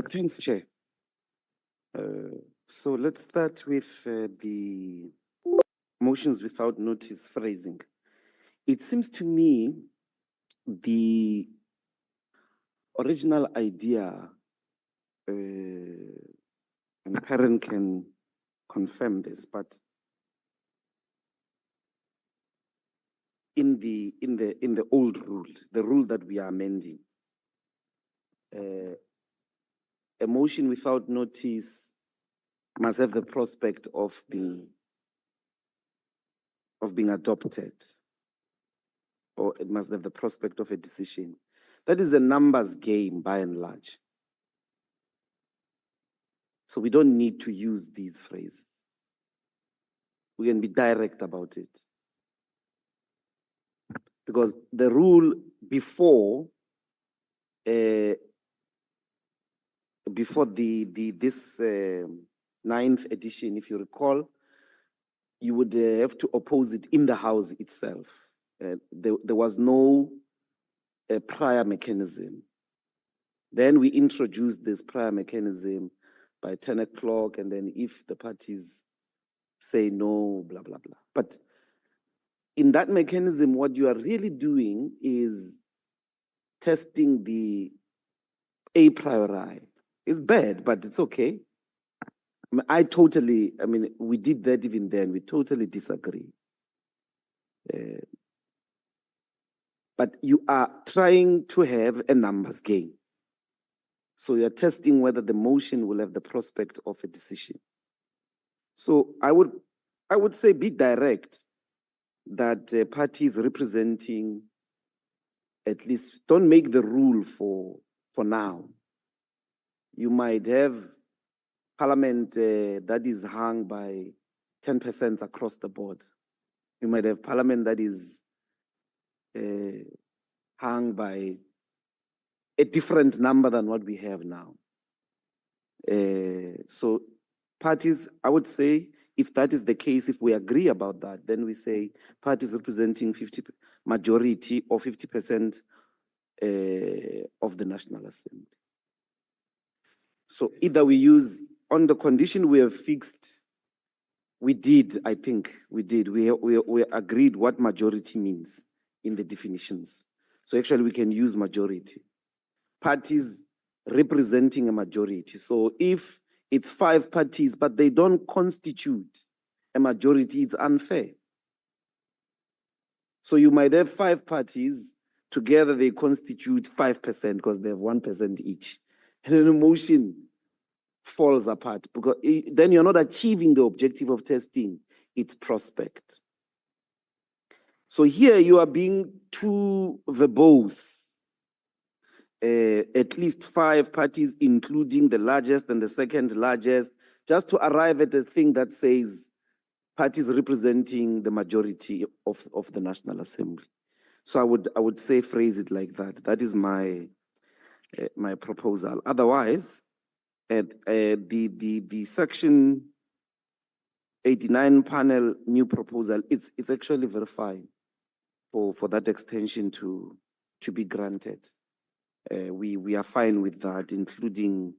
Thanks, Chair. So let's start with the motions without notice phrasing. It seems to me the original idea, and Karen can confirm this, but in the old rule, the rule that we are amending, a motion without notice must have the prospect of being adopted, or it must have the prospect of a decision. That is a numbers game by and large. So we don't need to use these phrases. We can be direct about it. Because the rule before this 9th edition, if you recall, you would have to oppose it in the House itself. There was no prior mechanism. Then we introduced this prior mechanism by 10 o'clock, and then if the parties say no, blah, blah, blah. But in that mechanism, what you are really doing is testing the a priori. It's bad, but it's okay. We did that even then. We totally disagree. But you are trying to have a numbers game. So you're testing whether the motion will have the prospect of a decision. So I would say be direct that parties representing, at least don't make the rule for now. You might have parliament that is hung by 10% across the board. You might have parliament that is hung by a different number than what we have now. So parties, I would say, if that is the case, if we agree about that, then we say parties representing majority or 50% of the National Assembly. So either we use, on the condition we have fixed, we agreed what majority means in the definitions. So actually we can use majority. Parties representing a majority. So if it's 5 parties, but they don't constitute a majority, it's unfair. So you might have 5 parties, together they constitute 5% because they have 1% each. And then the motion falls apart because then you're not achieving the objective of testing its prospect. So here you are being too verbose. At least 5 parties, including the largest and the second largest, just to arrive at a thing that says parties representing the majority of the National Assembly. So I would say phrase it like that. That is my proposal. Otherwise, the section 89 panel new proposal, it's actually very fine for that extension to be granted. We are fine with that, including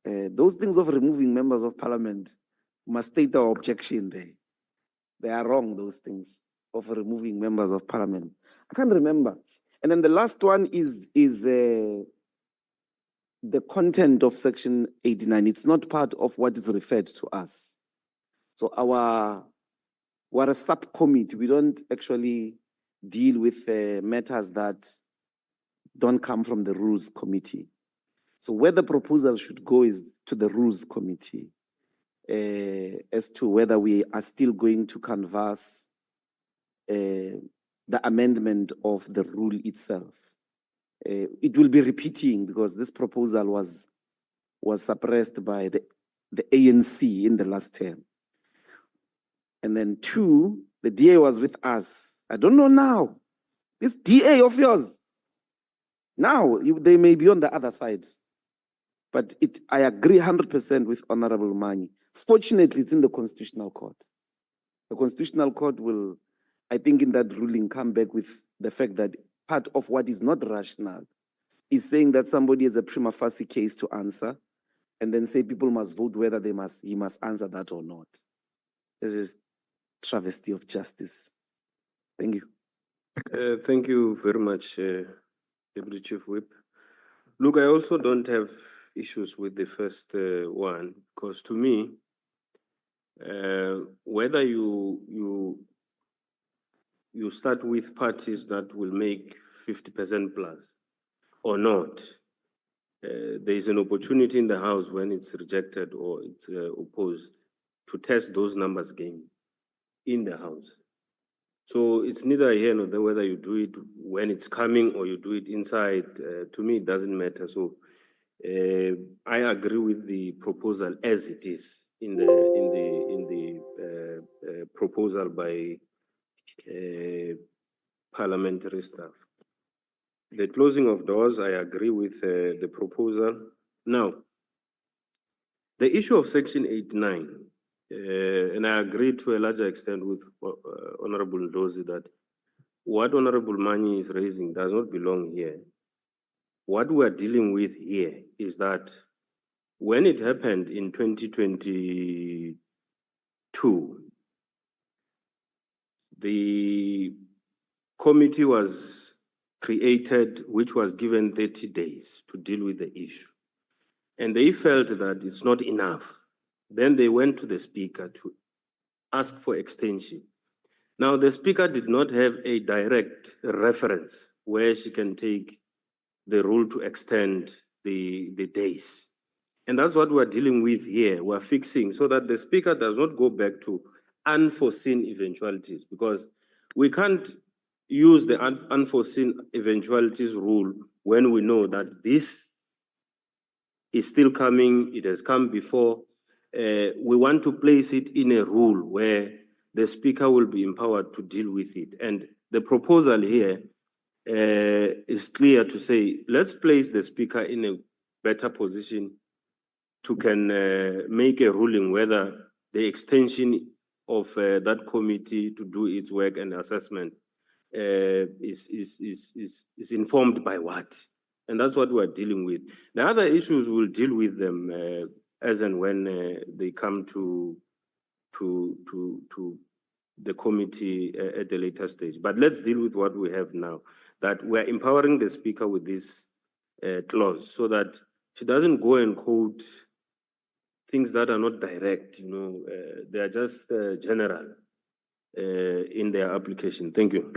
those things of removing members of parliament. Must state our objection there. They are wrong, those things of removing members of parliament. I can't remember. And then the last one is the content of section 89. It's not part of what is referred to us. So we're a subcommittee. We don't actually deal with matters that don't come from the Rules Committee. So where the proposal should go is to the Rules Committee as to whether we are still going to canvass the amendment of the rule itself. It will be repeating because this proposal was suppressed by the ANC in the last term. And then 2, the DA was with us. I don't know now. This DA of yours, now they may be on the other side. But I agree 100% with Honorable Mani. Fortunately, it's in the Constitutional Court. The Constitutional Court will, I think in that ruling, come back with the fact that part of what is not rational is saying that somebody has a prima facie case to answer, and then say people must vote whether he must answer that or not. This is travesty of justice. Thank you. Thank you very much, Deputy Chief Whip. Look, I also don't have issues with the first one, because to me, whether you start with parties that will make 50% plus or not, there is an opportunity in the House when it's rejected or it's opposed to test those numbers again in the House. So it's neither here nor there whether you do it when it's coming or you do it inside. To me, it doesn't matter. So I agree with the proposal as it is in the proposal by parliamentary staff. The closing of doors, I agree with the proposal. Now, the issue of Section 89, and I agree to a larger extent with Honorable Ndlozi that what Honorable Mani is raising does not belong here. What we are dealing with here is that when it happened in 2022, the committee was created, which was given 30 days to deal with the issue. And they felt that it's not enough. Then they went to the speaker to ask for extension. Now, the speaker did not have a direct reference where she can take the rule to extend the days. And that's what we're dealing with here. We're fixing so that the speaker does not go back to unforeseen eventualities, because we can't use the unforeseen eventualities rule when we know that this is still coming, it has come before. We want to place it in a rule where the speaker will be empowered to deal with it. And the proposal here is clear to say, let's place the speaker in a better position to can make a ruling whether the extension of that committee to do its work and assessment is informed by what. And that's what we're dealing with. The other issues, we'll deal with them as and when they come to the committee at a later stage. But let's deal with what we have now, that we're empowering the speaker with this clause so that she doesn't go and quote things that are not direct, they are just general in their application. Thank you.